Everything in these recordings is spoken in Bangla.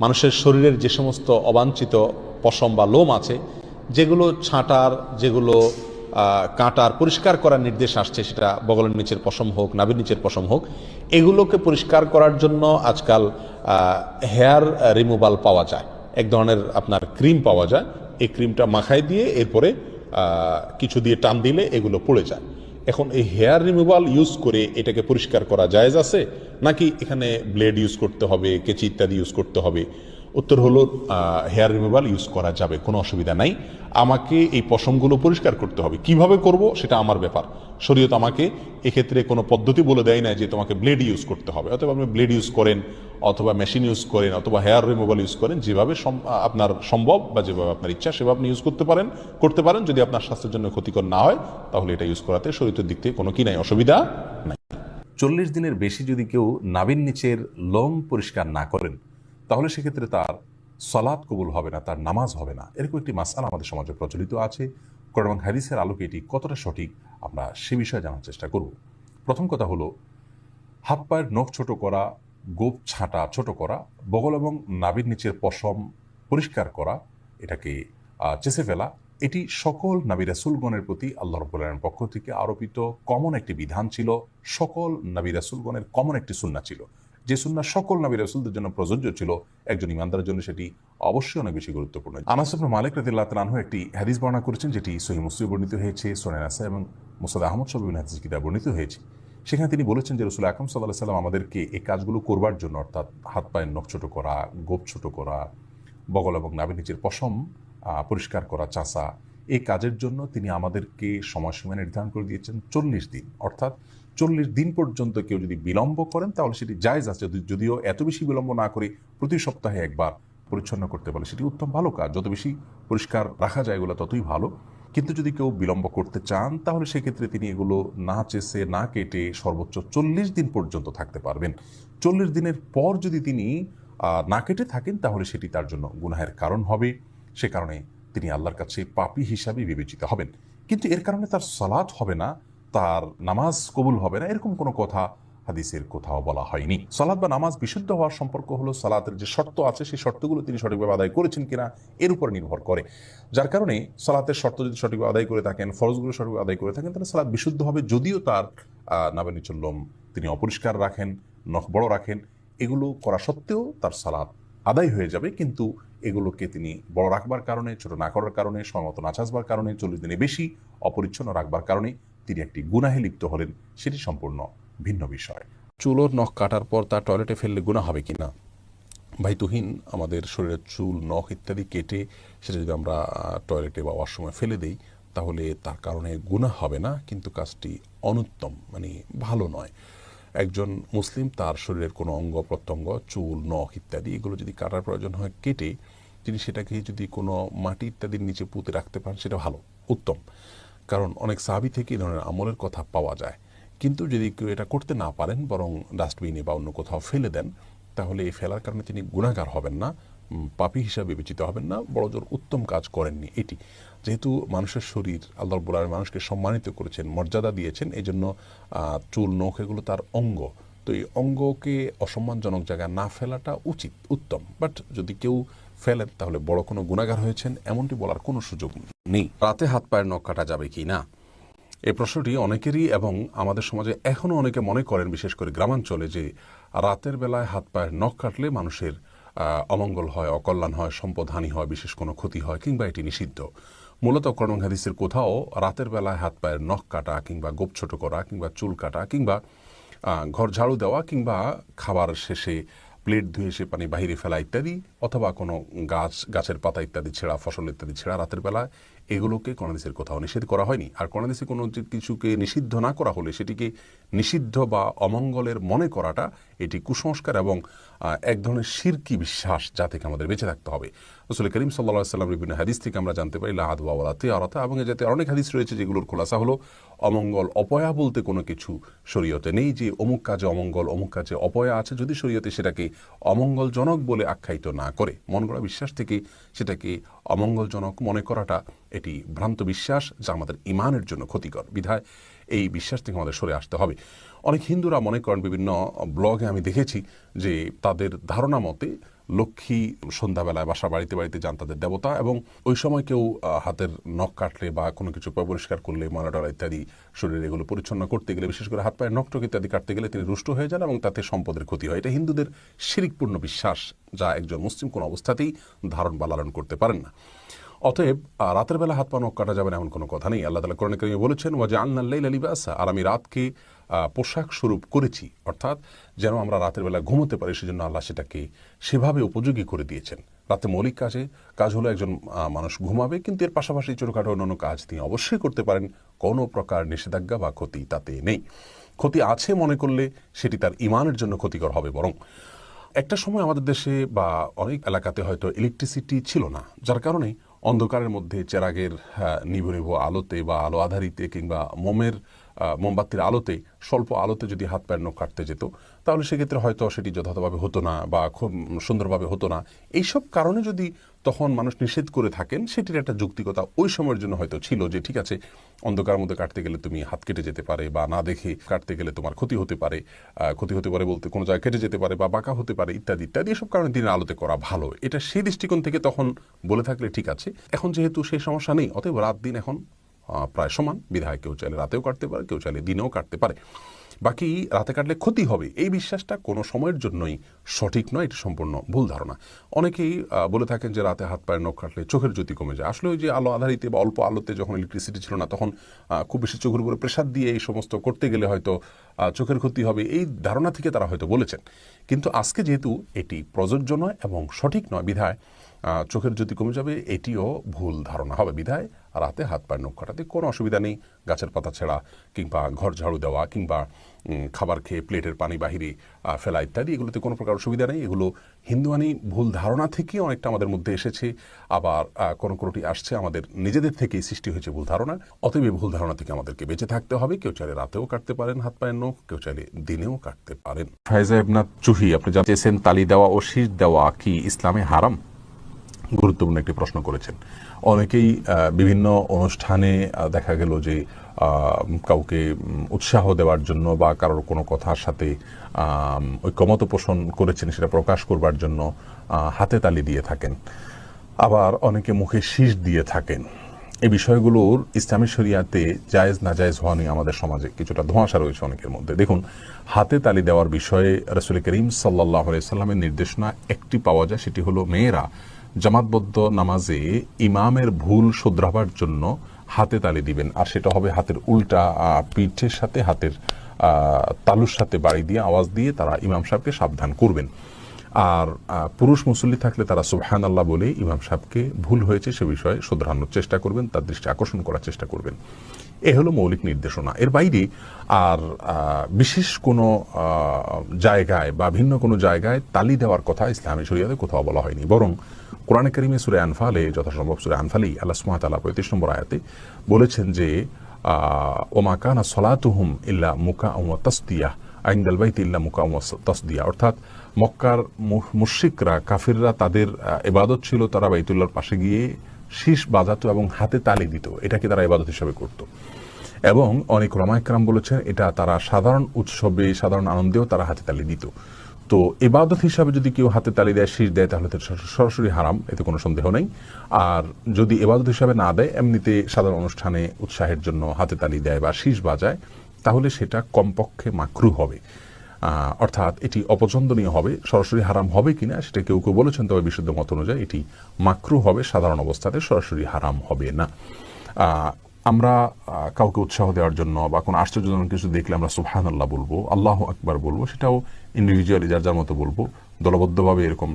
মানুষের শরীরের যে সমস্ত অবাঞ্ছিত পশম বা লোম আছে, যেগুলো ছাঁটার, যেগুলো কাটার, পরিষ্কার করার নির্দেশ আসছে, সেটা বগলের নিচের পশম হোক, নাভির নিচের পশম হোক, এগুলোকে পরিষ্কার করার জন্য আজকাল হেয়ার রিমুভাল পাওয়া যায়। এক ধরনের আপনার ক্রিম পাওয়া যায়। এই ক্রিমটা মাখায় দিয়ে এরপরে কিছু দিয়ে টান দিলে এগুলো পড়ে যায়। এখন এই হেয়ার রিমুভাল ইউজ করে এটাকে পরিষ্কার করা জায়েজ আছে, নাকি এখানে ব্লেড ইউজ করতে হবে, কেচি ইত্যাদি ইউজ করতে হবে? উত্তর হলো হেয়ার রিমুভাল ইউজ করা যাবে, কোনো অসুবিধা নাই। আমাকে এই পশমগুলো পরিষ্কার করতে হবে, কিভাবে করব সেটা আমার ব্যাপার। শরীয়ত আমাকে এক্ষেত্রে কোনো পদ্ধতি বলে দেয় না যে তোমাকে ব্লেড ইউজ করতে হবে। অথবা আপনি ব্লেড ইউজ করেন, অথবা মেশিন ইউজ করেন, অথবা হেয়ার রিমুভাল ইউজ করেন, যেভাবে আপনার সম্ভব বা যেভাবে আপনার ইচ্ছা সেভাবে আপনি ইউজ করতে পারেন। যদি আপনার স্বাস্থ্যের জন্য ক্ষতিকর না হয় তাহলে এটা ইউজ করাতে শরীয়তের দিক থেকে কোনো কি নাই, অসুবিধা নাই। 40 দিনের বেশি যদি কেউ নাভির নিচের লোম পরিষ্কার না করেন তাহলে সেক্ষেত্রে তার সালাত কবুল হবে না, তার নামাজ হবে না। এরকম একটি মাসআলা আমাদের সমাজে প্রচলিত আছে। কোরআন এবং হাদিসের আলোকে এটি কতটা সঠিক আমরা সে বিষয়ে জানার চেষ্টা করব। প্রথম কথা হলো, হাত পায়ের নখ ছোট করা, গোপ ছাঁটা ছোট করা, বগল এবং নাভির নিচের পশম পরিষ্কার করা, এটাকে চেঁচে ফেলা, এটি সকল নবী রাসূলগণের প্রতি আল্লাহ রাব্বুল আলামিনের পক্ষ থেকে আরোপিত কমন একটি বিধান ছিল। সকল নবী রাসূলগণের কমন একটি সুন্নাহ ছিল, যে সুন্নাহ সকল নবী রাসূলদের জন্য প্রযোজ্য ছিল। একজন ইমানদারের জন্য সেটি অবশ্যই অনেক বেশি গুরুত্বপূর্ণ। আনাস ইবনে মালিক রাদিয়াল্লাহু তাআলা আনহু একটি হাদিস বর্ণনা করেছেন, যেটি সহিহ মুসলিমে বর্ণিত হয়েছে, সুনান নাসাঈ এবং মুসনাদ আহমদ সহ বিভিন্ন হাদিস কিতাবে বর্ণিত হয়েছে। সেখানে তিনি বলেছেন যে রাসূল আকরাম সাল্লাল্লাহু আলাইহি ওয়াসাল্লাম আমাদেরকে এই কাজগুলো করবার জন্য, অর্থাৎ হাত পায়ের নখ ছোট করা, গোপ ছোট করা, বগল এবং নাভির নিচের পশম পরিষ্কার করা, চাষা, এই কাজের জন্য তিনি আমাদেরকে সময়সীমা নির্ধারণ করে দিয়েছেন 40 দিন। অর্থাৎ 40 দিন পর্যন্ত কেউ যদি বিলম্ব করেন তাহলে সেটি জায়েজ আছে। যদিও এত বেশি বিলম্ব না করে প্রতি সপ্তাহে একবার পরিচ্ছন্ন করতে পারে সেটি উত্তম, ভালো কাজ। যত বেশি পরিষ্কার রাখা যায় এগুলো ততই ভালো। কিন্তু যদি কেউ বিলম্ব করতে চান তাহলে সেক্ষেত্রে তিনি এগুলো না চেষে না কেটে সর্বোচ্চ 40 দিন পর্যন্ত থাকতে পারবেন। 40 দিনের পর যদি তিনি না কেটে থাকেন তাহলে সেটি তার জন্য গুনাহের কারণ হবে। সে কারণে তিনি আল্লাহর কাছে পাপী হিসাবে বিবেচিত হবেন। কিন্তু এর কারণে তার সালাত হবে না, তার নামাজ কবুল হবে না, এরকম কোনো কথা হাদিসের কোথাও বলা হয়নি। সালাত বা নামাজ বিশুদ্ধ হওয়ার সম্পর্ক হলো সালাতের যে শর্ত আছে সেই শর্তগুলো তিনি সঠিকভাবে আদায় করেছেন কিনা এর উপর নির্ভর করে। যার কারণে সালাতের শর্ত যদি সঠিকভাবে আদায় করে থাকেন, ফরজগুলো সঠিকভাবে আদায় করে থাকেন, তাহলে সালাত বিশুদ্ধ হবে। যদিও তার নাভির নিচের লোম তিনি অপরিষ্কার রাখেন, নখ বড় রাখেন, এগুলো করা সত্ত্বেও তার সালাত আদায় হয়ে যাবে। কিন্তু এগুলোকে তিনি বড় রাখবার কারণে, ছোট না করার কারণে, সময়মতো না চাষবার কারণে, 40 দিনে বেশি অপরিচ্ছন্ন রাখবার কারণে তিনি একটি গুনাহে লিপ্ত হলেন, সেটি সম্পূর্ণ ভিন্ন বিষয়। চুলোর নখ কাটার পর তা টয়লেটে ফেললে গুনাহ হবে কিনা? ভাই তুহিন, আমাদের শরীরের চুল, নখ ইত্যাদি কেটে সেটা যদি আমরা টয়লেটে বা ওয়াশরুমে ফেলে দিই তাহলে তার কারণে গুনাহ হবে না, কিন্তু কাজটি অনুত্তম, মানে ভালো নয়। একজন মুসলিম তার শরীরের কোনো অঙ্গ প্রত্যঙ্গ, চুল, নখ ইত্যাদি এগুলো যদি কাটার প্রয়োজন হয় কেটে তিনি সেটাকে যদি কোনো মাটি ইত্যাদির নিচে পুঁতে রাখতে পারেন সেটা ভালো, উত্তম। কারণ অনেক সাহাবী থেকে এই ধরনের আমলের কথা পাওয়া যায়। কিন্তু যদি কেউ এটা করতে না পারেন, বরং ডাস্টবিনে বা অন্য কোথাও ফেলে দেন, তাহলে এই ফেলার কারণে তিনি গুনাহগার হবেন না, পাপী হিসাবে বিবেচিত হবেন না, বড়জোর উত্তম কাজ করেননি। এটি যেহেতু মানুষের শরীর, আল্লাহ রাব্বুল আলামিন মানুষকে সম্মানিত করেছেন, মর্যাদা দিয়েছেন, এই জন্য চুল, নখ এগুলো তার অঙ্গ। তো এই অঙ্গকে অসম্মানজনক জায়গায় না ফেলাটা উচিত, উত্তম। বাট যদি কেউ ফেলেন তাহলে বড় কোনো গুনাহগার হয়েছেন এমনটি বলার কোনো সুযোগ নেই। রাতে হাত পায়ের নখ কাটা যাবে কি না, এই প্রশ্নটি অনেকেরই, এবং আমাদের সমাজে এখনও অনেকে মনে করেন, বিশেষ করে গ্রামাঞ্চলে, যে রাতের বেলায় হাত পায়ের নখ কাটলে মানুষের অমঙ্গল হয়, অকল্যাণ হয়, সম্পদহানি হয়, বিশেষ কোনো ক্ষতি হয়, কিংবা এটি নিষিদ্ধ। মূলত কোরআন হাদিসের কোথাও রাতের বেলায় হাত পায়ের নখ কাটা, কিংবা গোপ ছোট করা, কিংবা চুল কাটা, কিংবা ঘর ঝাড়ু দেওয়া, কিংবা খাবার শেষে প্লেট ধুয়ে সে পানি বাহিরে ফেলা ইত্যাদি, অথবা কোনো গাছের পাতা ইত্যাদি ছেঁড়া, ফসল ইত্যাদি ছেঁড়া রাতের বেলায়, এগুলোকে কোরআন হাদিসের কোথাও নিষেধ করা হয়নি। আর কোরআন হাদিসে কোনো কিছুকে নিষিদ্ধ না করা হলে সেটিকে নিষিদ্ধ বা অমঙ্গলের মনে করাটা এটি কুসংস্কার এবং এক ধরনের শিরকি বিশ্বাস, যা থেকে আমাদের বেঁচে থাকতে হবে। রাসূল করিম সাল্লাল্লাহু আলাইহি ওয়াসাল্লাম বিভিন্ন হাদিস থেকে আমরা জানতে পারি লা আদওয়া ওয়ালা তিয়ারাতা, এবং এ জাতীয় অনেক হাদিস রয়েছে যেগুলোর খোলাসা হলো অমঙ্গল, অপয়া বলতে কোনো কিছু শরীয়তে নেই, যে অমুক কাজে অমঙ্গল, অমুক কাজে অপয়া আছে। যদি শরীয়তে সেটাকে অমঙ্গলজনক বলে আখ্যায়িত না করে, মন গড়া বিশ্বাস থেকে সেটাকে অমঙ্গলজনক মনে করাটা এটি ভ্রান্ত বিশ্বাস, যা আমাদের ঈমানের জন্য ক্ষতিকর। বিধায় এই বিশ্বাস থেকে আমাদের সরে আসতে হবে। অনেক হিন্দুরা মনে করেন, বিভিন্ন ব্লগে আমি দেখেছি যে তাদের ধারণা মতে লক্ষ্মী সন্ধ্যাবেলায় বাসা বাড়িতে বাড়িতে যান তাদের দেবতা, এবং ওই সময় কেউ হাতের নখ কাটলে বা কোনো কিছু পরিষ্কার করলে, ময়লা ইত্যাদি শরীরে এগুলো পরিচ্ছন্ন করতে গেলে, বিশেষ করে হাত পায়ের নখটক ইত্যাদি কাটতে গেলে তিনি রুষ্ট হয়ে যান এবং তাতে সম্পদের ক্ষতি হয়। এটা হিন্দুদের শিরকপূর্ণ বিশ্বাস, যা একজন মুসলিম কোনো অবস্থাতেই ধারণ বা লালন করতে পারেন না। অতএব রাতের বেলা হাত পা নখ কাটা যাবে না এমন কোনো কথা নেই। আল্লাহ তাআলা কোরআনে কারিমে বলেছেন, ওয়াজআলনা আল-লাইলা লিবাসা, আর আমি রাতকে পোশাক স্বরূপ করেছি, অর্থাৎ যেন আমরা রাতের বেলা ঘুমোতে পারি, সেজন্য আল্লাহ সেটাকে সেভাবে উপযোগী করে দিয়েছেন। রাতে মৌলিক কাজ হলো একজন মানুষ ঘুমাবে, কিন্তু এর পাশাপাশি ছোটখাটো অন্যান্য কাজ তিনি অবশ্যই করতে পারেন। কোনো প্রকার নিষেধাজ্ঞা বা ক্ষতি তাতে নেই। ক্ষতি আছে মনে করলে সেটি তার ঈমানের জন্য ক্ষতিকর হবে। বরং একটা সময় আমাদের দেশে বা অনেক এলাকাতে হয়তো ইলেকট্রিসিটি ছিল না, যার কারণে অন্ধকারের মধ্যে চেরাগের নিভু নিভু আলোতে বা আলো আধারিতে কিংবা মোমবাতির আলোতে, স্বল্প আলোতে যদি হাত পায়ের নখ কাটতে যেত, তাহলে সেক্ষেত্রে হয়তো সেটি যথাযথভাবে হতো না বা খুব সুন্দরভাবে হতো না। এইসব কারণে যদি তখন মানুষ নিষেধ করে থাকেন, সেটির একটা যৌক্তিকতা ওই সময়ের জন্য হয়তো ছিল, যে ঠিক আছে, অন্ধকারের মধ্যে কাটতে গেলে তুমি হাত কেটে যেতে পারে, বা না দেখে কাটতে গেলে তোমার ক্ষতি হতে পারে। ক্ষতি হতে পারে বলতে কোনো জায়গায় কেটে যেতে পারে বা বাঁকা হতে পারে ইত্যাদি ইত্যাদি। এসব কারণে দিনের আলোতে করা ভালো, এটা সেই দৃষ্টিকোণ থেকে তখন বলে থাকলে ঠিক আছে। এখন যেহেতু সেই সমস্যা নেই, অতএব রাত দিন এখন প্রায় সমান, বিধায় কেউ চাইলে রাতেও কাটতে পারে, কেউ চাইলে দিনেও কাটতে পারে। বাকি রাতে কাটলে ক্ষতি হবে, এই বিশ্বাসটা কোনো সময়ের জন্যই সঠিক নয়, এটা সম্পূর্ণ ভুল ধারণা। অনেকেই বলে থাকেন যে রাতে হাত পায়ের নখ কাটলে চোখের জ্যোতি কমে যায়। আসলে ওই যে আলো আধারিতে বা অল্প আলোতে, যখন ইলেকট্রিসিটি ছিল না, তখন খুব বেশি চোখের উপরে প্রেসার দিয়ে এই সমস্ত করতে গেলে হয়তো চোখের ক্ষতি হবে, এই ধারণা থেকে তারা হয়তো বলেছেন। কিন্তু আজকে যেহেতু এটি প্রযোজ্য নয় এবং সঠিক নয়, বিধায় চোখের জ্যোতি কমে যাবে, এটিও ভুল ধারণা হবে। বিধায় রাতে হাত পায়ের নখ কাটাতে কোনো অসুবিধা নেই। গাছের পাতা ছেঁড়া কিংবা ঘর ঝাড়ু দেওয়া কিংবা খাবার খেয়ে প্লেটের পানি বাহিরে ফেলা ইত্যাদি, এগুলোতে কোনো প্রকার অসুবিধা নেই। এগুলো হিন্দুয়ানি ভুল ধারণা থেকে অনেকটা আমাদের মধ্যে এসেছে, আবার কোনোটি আসছে আমাদের নিজেদের থেকেই সৃষ্টি হয়েছে ভুল ধারণা। অতএব ভুল ধারণা থেকে আমাদেরকে বেঁচে থাকতে হবে। কেউ চাইলে রাতেও কাটতে পারেন হাত পায়ের নখ, কেউ চাইলে দিনেও কাটতে পারেন। ফায়জা ইবনাত চুহি, আপনি জানতে চেয়েছেন তালি দেওয়া ও শীষ দেওয়া কি ইসলামে হারাম? গুরুত্বপূর্ণ একটি প্রশ্ন করেছেন। অনেকেই বিভিন্ন অনুষ্ঠানে দেখা গেল যে কাউকে উৎসাহ দেওয়ার জন্য বা কারোর কোনো কথার সাথে ঐকমত্য পোষণ করেছেন সেটা প্রকাশ করবার জন্য হাতে তালি দিয়ে থাকেন, আবার অনেকে মুখে শীষ দিয়ে থাকেন। এই বিষয়গুলোর ইসলামী শরিয়াতে জায়েজ না জায়েজ হওয়া নিয়ে আমাদের সমাজে কিছুটা ধোঁয়াশা রয়েছে অনেকের মধ্যে। দেখুন, হাতে তালি দেওয়ার বিষয়ে রাসূল করিম সাল্লাল্লাহু আলাইহি সাল্লামের নির্দেশনা একটি পাওয়া যায়, সেটি হলো মেয়েরা জামাতবদ্ধ নামাজে ইমামের ভুল শুধরাবার জন্য হাতে তালি দিবেন, আর সেটা হবে হাতের উল্টা পিঠের সাথে, হাতের তালুর সাথে বাড়ি দিয়ে আওয়াজ দিয়ে তারা ইমাম সাহেবকে সাবধান করবেন। আর পুরুষ মুসল্লি থাকলে তারা সুবহানাল্লাহ বলে ইমাম সাহেবকে ভুল হয়েছে সে বিষয়ে শুধরানোর চেষ্টা করবেন, তার দৃষ্টি আকর্ষণ করার চেষ্টা করবেন। এ হলো মৌলিক নির্দেশনা। এর বাইরে আর বিশেষ কোনো জায়গায় বা ভিন্ন কোনো জায়গায় তালি দেওয়ার কথা ইসলামী শরিয়াতে কোথাও বলা হয়নি। বরং কোরআনে কারিমে সূরা আনফালে, যথাসম্ভব সূরা আনফালেই আল্লাহ সুবহানাহু ওয়া তাআলা 35 নম্বর আয়াতে বলেছেন যে ওমা কানা সলাতুহুম ইল্লা মুকাআন ওয়া তাসদিয়া ইনদাল বাইতি ইল্লা মুকাআন ওয়া তাসদিয়া, অর্থাৎ মক্কার মুশরিকরা, কাফিররা, তাদের ইবাদত ছিল তারা বাইতুল্লাহর পাশে গিয়ে শীষ বাজাতো এবং হাতে তালি দিত, এটাকে তারা ইবাদত হিসাবে করত। এবং অনেক উলামা ইকরাম বলেছেন এটা তারা সাধারণ উৎসবে, সাধারণ আনন্দেও তারা হাতে তালি দিত। তো ইবাদত হিসাবে যদি কেউ হাতে তালি দেয়, শীষ দেয়, তাহলে তো সরাসরি হারাম, এতে কোনো সন্দেহ নেই। আর যদি ইবাদত হিসাবে না দেয়, এমনিতে সাধারণ অনুষ্ঠানে উৎসাহের জন্য হাতে তালি দেয় বা শীষ বাজায়, তাহলে সেটা কমপক্ষে মাকরুহ হবে, অর্থাৎ এটি অপছন্দনীয় হবে। সরাসরি হারাম হবে কিনা সেটা কেউ কেউ বলেছেন, তবে বিশুদ্ধ মত অনুযায়ী এটি মাকরুহ হবে, সাধারণ অবস্থাতে সরাসরি হারাম হবে না। আমরা কাউকে উৎসাহ দেওয়ার জন্য বা কোনো আশ্চর্যজনক কিছু দেখলে আমরা সুবহানাল্লাহ বলবো, আল্লাহু আকবার বলবো, সেটাও ইন্ডিভিজুয়ালি যার যার মতো বলবো। দলবদ্ধভাবে এরকম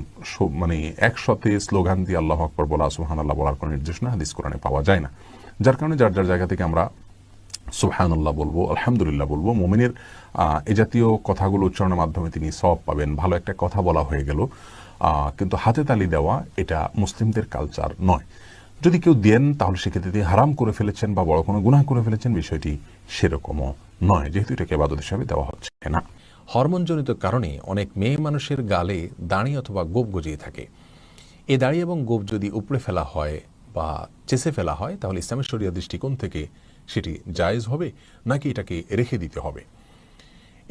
মানে একসাথে স্লোগান দিয়ে আল্লাহু আকবার বলা, সুবহানাল্লাহ বলার কোনো নির্দেশনা হাদিস কোরআনে পাওয়া যায় না। যার কারণে যার যার জায়গা থেকে আমরা সুবহানাল্লাহ বলবো, আলহামদুলিল্লাহ বলবো। মুমিনের এ জাতীয় কথাগুলো উচ্চারণের মাধ্যমে তিনি সওয়াব পাবেন, ভালো একটা কথা বলা হয়ে গেল। কিন্তু হাতে তালি দেওয়া এটা মুসলিমদের কালচার নয়। যদি কেউ দেন তাহলে সেক্ষেত্রে তিনি হারাম করে ফেলেছেন বা বড় কোনো গুনাহ করে ফেলেছেন, বিষয়টি সেরকমও নয়, যেহেতু এটাকে ইবাদত হিসাবে দেওয়া হচ্ছে না। হরমোনজনিত কারণে অনেক মেয়ে মানুষের গালে দাড়ি অথবা গোঁফ গজিয়ে থাকে। এ দাড়ি এবং গোঁফ যদি উপড়ে ফেলা হয় বা চেঁচে ফেলা হয়, তাহলে ইসলামের শরিয়া দৃষ্টিকোণ থেকে সেটি জায়েজ হবে নাকি এটাকে রেখে দিতে হবে?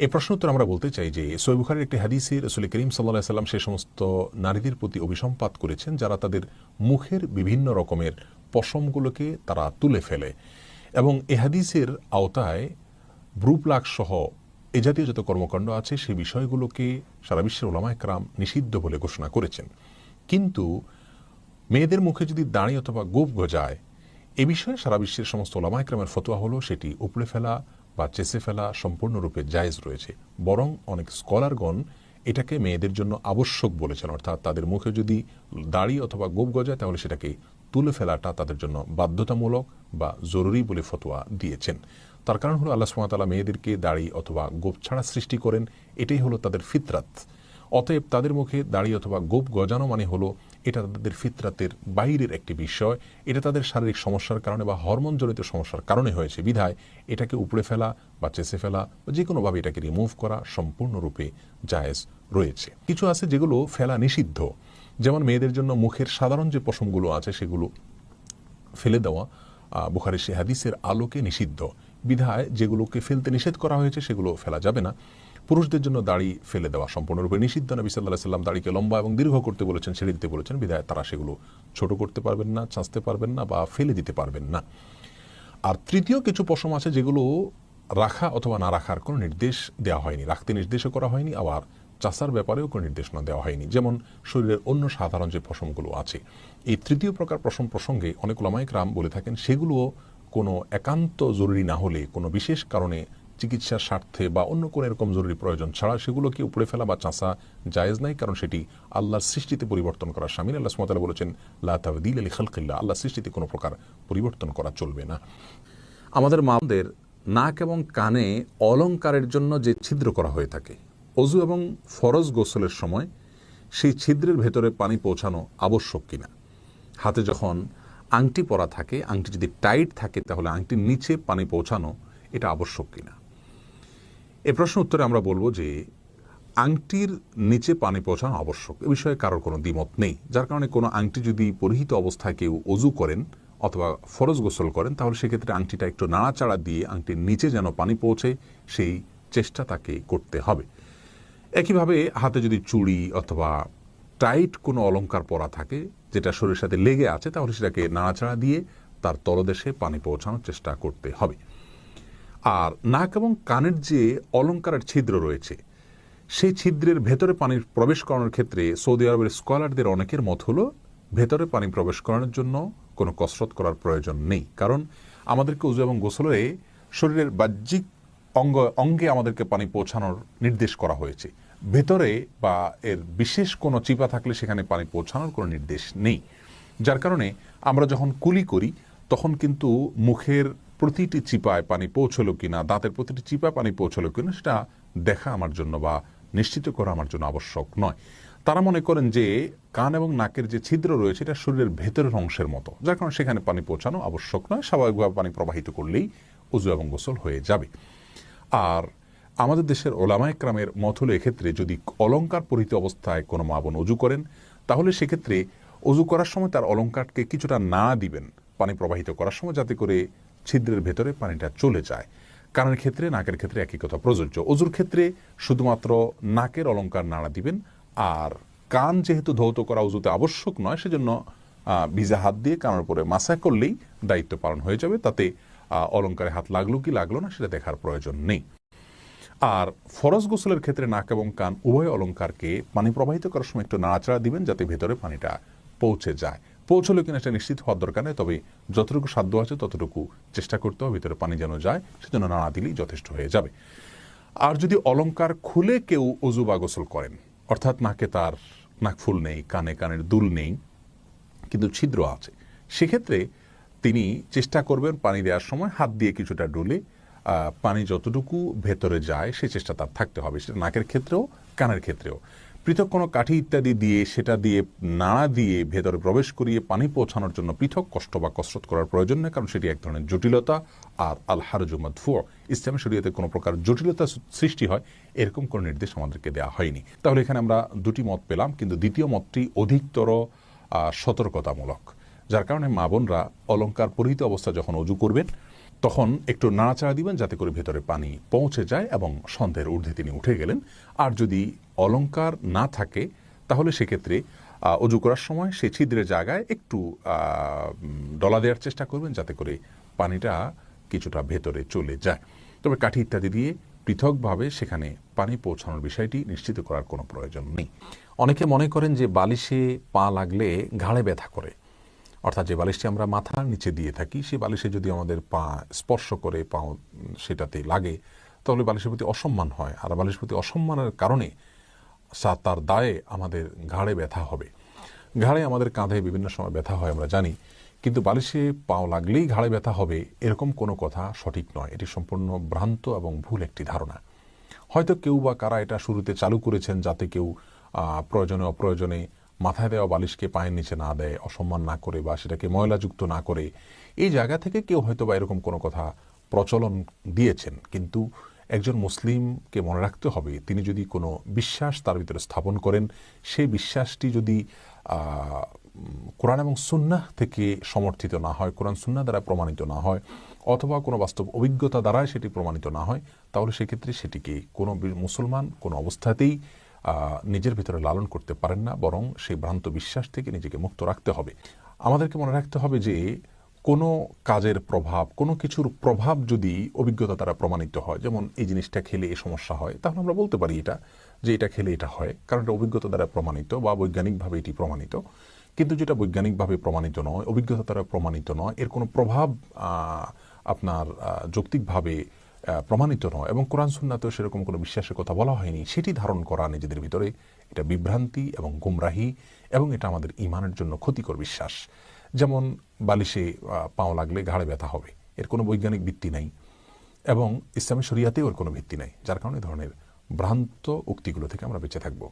এই প্রশ্ন উত্তর আমরা বলতে চাই যে সহিহ বুখারীর একটি হাদিসে রাসূল করিম সাল্লাল্লাহু আলাইহি সাল্লাম সে সমস্ত নারীদের প্রতি অভিসম্পাত করেছেন যারা তাদের মুখের বিভিন্ন রকমের পশমগুলোকে তারা তুলে ফেলে, এবং এ হাদিসের আওতায় ব্রু প্লাগ সহ এ জাতীয় যত কর্মকাণ্ড আছে সেই বিষয়গুলোকে সারা বিশ্বের উলামায়ে কেরাম নিষিদ্ধ বলে ঘোষণা করেছেন। কিন্তু মেয়েদের মুখে যদি দাড়ি অথবা গোঁফ গজায়, এ বিষয়ে সারা বিশ্বের সমস্ত উলামায়ে কেরামের ফতোয়া হলো সেটি উপড়ে ফেলা বা চেঁচে ফেলা সম্পূর্ণরূপে জায়েজ রয়েছে। বরং অনেক স্কলারগণ এটাকে মেয়েদের জন্য আবশ্যক বলেছেন, অর্থাৎ তাদের মুখে যদি দাড়ি অথবা গোঁফ গজায় তাহলে সেটাকে তুলে ফেলাটা তাদের জন্য বাধ্যতামূলক বা জরুরি বলে ফতোয়া দিয়েছেন। তার কারণ হলো আল্লাহ সুবহানাহু ওয়া তাআলা মেয়েদেরকে দাড়ি অথবা গোঁফ ছাড়া সৃষ্টি করেন, এটাই হলো তাদের ফিতরাত। অতএব তাদের মুখে দাড়ি অথবা গোঁফ গজানো মানে হলো এটা তাদের ফিতরাতের বাইরের একটি বিষয়, এটা তাদের শারীরিক সমস্যার কারণে বা হরমোনজনিত সমস্যার কারণে হয়েছে, বিধায় এটাকে উপড়ে ফেলা বা চেঁচে ফেলা বা যে কোনোভাবে এটাকে রিমুভ করা সম্পূর্ণরূপে জায়েজ রয়েছে। কিছু আছে যেগুলো ফেলা নিষিদ্ধ, যেমন মেয়েদের জন্য মুখের সাধারণ যে পশমগুলো আছে সেগুলো ফেলে দেওয়া বুখারীর সে হাদিসের আলোকে নিষিদ্ধ, বিধায় যেগুলোকে ফেলতে নিষেধ করা হয়েছে সেগুলো ফেলা যাবে না। পুরুষদের জন্য দাড়ি ফেলে দেওয়া সম্পূর্ণরূপে নিষিদ্ধ। নবী সাল্লাল্লাহু আলাইহি সাল্লাম দাড়িকে লম্বা এবং দীর্ঘ করতে বলেছেন, ছেড়ে দিতে বলেছেন, বিধায় তারা সেগুলো ছোট করতে পারবেন না, চাঁচতে পারবেন না বা ফেলে দিতে পারবেন না। আর তৃতীয় কিছু পশম আছে যেগুলো রাখা অথবা না রাখার কোনো নির্দেশ দেওয়া হয়নি, রাখতে নির্দেশও করা হয়নি, আবার চাষার ব্যাপারেও কোনো নির্দেশনা দেওয়া হয়নি, যেমন শরীরের অন্য সাধারণ যে পশমগুলো আছে। এই তৃতীয় প্রকার পশম প্রসঙ্গে অনেক উলামায়ে কেরাম বলে থাকেন সেগুলোও কোনো একান্ত জরুরি না হলে, কোনো বিশেষ কারণে চিকিৎসার স্বার্থে বা অন্য কোনো এরকম জরুরি প্রয়োজন ছাড়া সেগুলোকে উপড়ে ফেলা বা চাষা জায়েজ নাই, কারণ সেটি আল্লাহর সৃষ্টিতে পরিবর্তন করা শামিল। আল্লাহ সুবহানাহু ওয়া তাআলা বলেছেন লা তাবদীলা লিখালকিল্লাহ, আল্লাহর সৃষ্টিতে কোনো প্রকার পরিবর্তন করা চলবে না। আমাদের মাদের নাক এবং কানে অলংকারের জন্য যে ছিদ্র করা হয়ে থাকে, অজু এবং ফরজ গোসলের সময় সেই ছিদ্রের ভেতরে পানি পৌঁছানো আবশ্যক কিনা, হাতে যখন আংটি পরা থাকে, আংটি যদি টাইট থাকে তাহলে আংটির নিচে পানি পৌঁছানো এটা আবশ্যক কিনা। এ প্রশ্ন উত্তরে আমরা বলবো যে আংটির নিচে পানি পৌঁছানো আবশ্যক, এ বিষয়ে কারোর কোনো দ্বিমত নেই। যার কারণে কোনো আংটি যদি পরিহিত অবস্থায় কেউ অজু করেন অথবা ফরজ গোসল করেন তাহলে সেক্ষেত্রে আংটিটা একটু নাড়াচাড়া দিয়ে আংটির নিচে যেন পানি পৌঁছে সেই চেষ্টা তাকে করতে হবে। একইভাবে হাতে যদি চুড়ি অথবা টাইট কোনো অলংকার পরা থাকে যেটা শরীরের সাথে লেগে আছে তাহলে সেটাকে নাড়াচাড়া দিয়ে তার তলদেশে পানি পৌঁছানোর চেষ্টা করতে হবে। আর নাক এবং কানের যে অলংকারের ছিদ্র রয়েছে সেই ছিদ্রের ভেতরে পানি প্রবেশ করানোর ক্ষেত্রে সৌদি আরবের স্কলারদের অনেকের মত হলো ভেতরে পানি প্রবেশ করানোর জন্য কোনো কসরত করার প্রয়োজন নেই, কারণ আমাদেরকে উযু এবং গোসলে শরীরের বাহ্যিক অঙ্গে আমাদেরকে পানি পৌঁছানোর নির্দেশ করা হয়েছে, ভেতরে বা এর বিশেষ কোনো চিপা থাকলে সেখানে পানি পৌঁছানোর কোনো নির্দেশ নেই। যার কারণে আমরা যখন কুলি করি তখন কিন্তু মুখের প্রতিটি চিপায় পানি পৌঁছলো কিনা, দাঁতের প্রতিটি চিপায় পানি পৌঁছলো কিনা সেটা দেখা আমার জন্য বা নিশ্চিত করা আমার জন্য আবশ্যক নয়। তারা মনে করেন যে কান এবং নাকের যে ছিদ্র রয়েছে এটা শরীরের ভেতরের অংশের মতো, যার কারণে সেখানে পানি পৌঁছানো আবশ্যক নয়, স্বাভাবিকভাবে পানি প্রবাহিত করলেই উযু এবং গোসল হয়ে যাবে। আর আমাদের দেশের ওলামায়ে কেরামের মত হলো এক্ষেত্রে যদি অলংকার পরিহিত অবস্থায় কোনো মা বোন অজু করেন তাহলে সেক্ষেত্রে অজু করার সময় তার অলংকারকে কিছুটা নাড়া দিবেন পানি প্রবাহিত করার সময়, যাতে করে ছিদ্রের ভেতরে পানিটা চলে যায়। কানের ক্ষেত্রে নাকের ক্ষেত্রে একই কথা প্রযোজ্য। অজুর ক্ষেত্রে শুধুমাত্র নাকের অলংকার নাড়া দিবেন, আর কান যেহেতু ধৌত করা উযুতে আবশ্যক নয় সেজন্য ভিজা হাত দিয়ে কানের উপরে মাসা করলেই দায়িত্ব পালন হয়ে যাবে, তাতে অলংকারে হাত লাগলো কি লাগলো না সেটা দেখার প্রয়োজন নেই। আর ফরজ গোসলের ক্ষেত্রে নাক এবং কান উভয় অলংকারকে পানি প্রবাহিত করার সময় একটু নাড়াচাড়া দিবেন যাতে ভেতরে পানিটা পৌঁছে যায়। পৌঁছলো কিনা সেটা নিশ্চিত হওয়ার দরকার নেই, তবে যতটুকু সাধ্য আছে ততটুকু চেষ্টা করতে হবে ভিতরে পানি যেন যায়, সেজন্য নাড়া দিলেই যথেষ্ট হয়ে যাবে। আর যদি অলংকার খুলে কেউ অজু বা গোসল করেন, অর্থাৎ নাকে তার নাকফুল নেই, কানে কানের দুল নেই কিন্তু ছিদ্র আছে, সেক্ষেত্রে তিনি চেষ্টা করবেন পানি দেওয়ার সময় হাত দিয়ে কিছুটা ডুলে পানি যতটুকু ভেতরে যায় সে চেষ্টা তার থাকতে হবে। সেটা নাকের ক্ষেত্রেও কানের ক্ষেত্রেও পৃথক কোনো কাঠি ইত্যাদি দিয়ে সেটা দিয়ে নাড়া দিয়ে ভেতরে প্রবেশ করিয়ে পানি পৌঁছানোর জন্য পৃথক কষ্ট বা কসরত করার প্রয়োজন নেই, কারণ সেটি এক ধরনের জটিলতা। আর আল হারজু মাদফু, ইসলামের শরীয়তে কোনো প্রকার জটিলতা সৃষ্টি হয় এরকম কোনো নির্দেশ আমাদেরকে দেওয়া হয়নি। তাহলে এখানে আমরা দুটি মত পেলাম, কিন্তু দ্বিতীয় মতটি অধিকতর সতর্কতামূলক, যার কারণে মা বোনরা অলংকার পরিহিত অবস্থা যখন অজু করবেন তখন একটু নাড়াচাড়া দিবেন যাতে করে ভেতরে পানি পৌঁছে যায় এবং সন্ধ্যের ঊর্ধ্বে তিনি উঠে গেলেন। আর যদি অলংকার না থাকে তাহলে সেক্ষেত্রে অজু করার সময় সেই ছিদ্রের জায়গায় একটু ডলা দেওয়ার চেষ্টা করবেন যাতে করে পানিটা কিছুটা ভেতরে চলে যায়। তবে কাঠি ইত্যাদি দিয়ে পৃথকভাবে সেখানে পানি পৌঁছানোর বিষয়টি নিশ্চিত করার কোনো প্রয়োজন নেই। অনেকে মনে করেন যে বালিশে পা লাগলে ঘাড়ে ব্যথা করে, অর্থাৎ যে বালিশটি আমরা মাথার নিচে দিয়ে থাকি সেই বালিশে যদি আমাদের পা স্পর্শ করে পা সেটাতে লাগে তাহলে বালিশের প্রতি অসম্মান হয়, আর বালিশের প্রতি অসম্মানের কারণে তার দায়ে আমাদের ঘাড়ে ব্যথা হবে। ঘাড়ে আমাদের কাঁধে বিভিন্ন সময় ব্যথা হয় আমরা জানি, কিন্তু বালিশে পাও লাগলেই ঘাড়ে ব্যথা হবে এরকম কোনো কথা সঠিক নয়। এটি সম্পূর্ণ ভ্রান্ত এবং ভুল একটি ধারণা। হয়তো কেউ বা কারা এটা শুরুতে চালু করেছেন যাতে কেউ প্রয়োজনে অপ্রয়োজনে মাথায় দেওয়া বালিশকে পায়ের নিচে না দেয়, অসম্মান না করে বা সেটাকে ময়লাযুক্ত না করে। এই জায়গা থেকে কেউ হয়তো বা এরকম কোনো কথা প্রচলন দিয়েছেন, কিন্তু একজন মুসলিমকে মনে রাখতে হবে তিনি যদি কোনো বিশ্বাস তার ভিতরে স্থাপন করেন, সেই বিশ্বাসটি যদি কোরআন এবং সুন্নাহ থেকে সমর্থিত না হয়, কোরআন সুন্নাহ দ্বারা প্রমাণিত না হয়, অথবা কোনো বাস্তব অভিজ্ঞতা দ্বারাই সেটি প্রমাণিত না হয়, তাহলে সেক্ষেত্রে সেটিকে কোনো মুসলমান কোনো অবস্থাতেই নিজের ভিতরে লালন করতে পারেন না, বরং সেই ভ্রান্ত বিশ্বাস থেকে নিজেকে মুক্ত রাখতে হবে। আমাদেরকে মনে রাখতে হবে যে কোনো কাজের প্রভাব, কোনো কিছুর প্রভাব যদি অভিজ্ঞতা দ্বারা প্রমাণিত হয়, যেমন এই জিনিসটা খেলে এই সমস্যা হয়, তাহলে আমরা বলতে পারি যে এটা খেলে এটা হয়, কারণ এটা অভিজ্ঞতা দ্বারা প্রমাণিত বা বৈজ্ঞানিকভাবে এটি প্রমাণিত। কিন্তু যেটা বৈজ্ঞানিকভাবে প্রমাণিত নয়, অভিজ্ঞতা দ্বারা প্রমাণিত নয়, এর কোনো প্রভাব আপনার যৌক্তিকভাবে প্রমাণিত নয় এবং কোরআন সুন্নাতেও সেরকম কোনো বিশ্বাসের কথা বলা হয়নি, সেটি ধারণ করা নিজেদের ভিতরে এটা বিভ্রান্তি এবং গুমরাহি, এবং এটা আমাদের ঈমানের জন্য ক্ষতিকর বিশ্বাস। যেমন বালিশে পাও লাগলে ঘাড়ে ব্যথা হবে, এর কোনো বৈজ্ঞানিক ভিত্তি নেই এবং ইসলামী শরিয়াতেও এর কোনো ভিত্তি নেই, যার কারণে এই ধরনের ভ্রান্ত উক্তিগুলো থেকে আমরা বেঁচে থাকবো।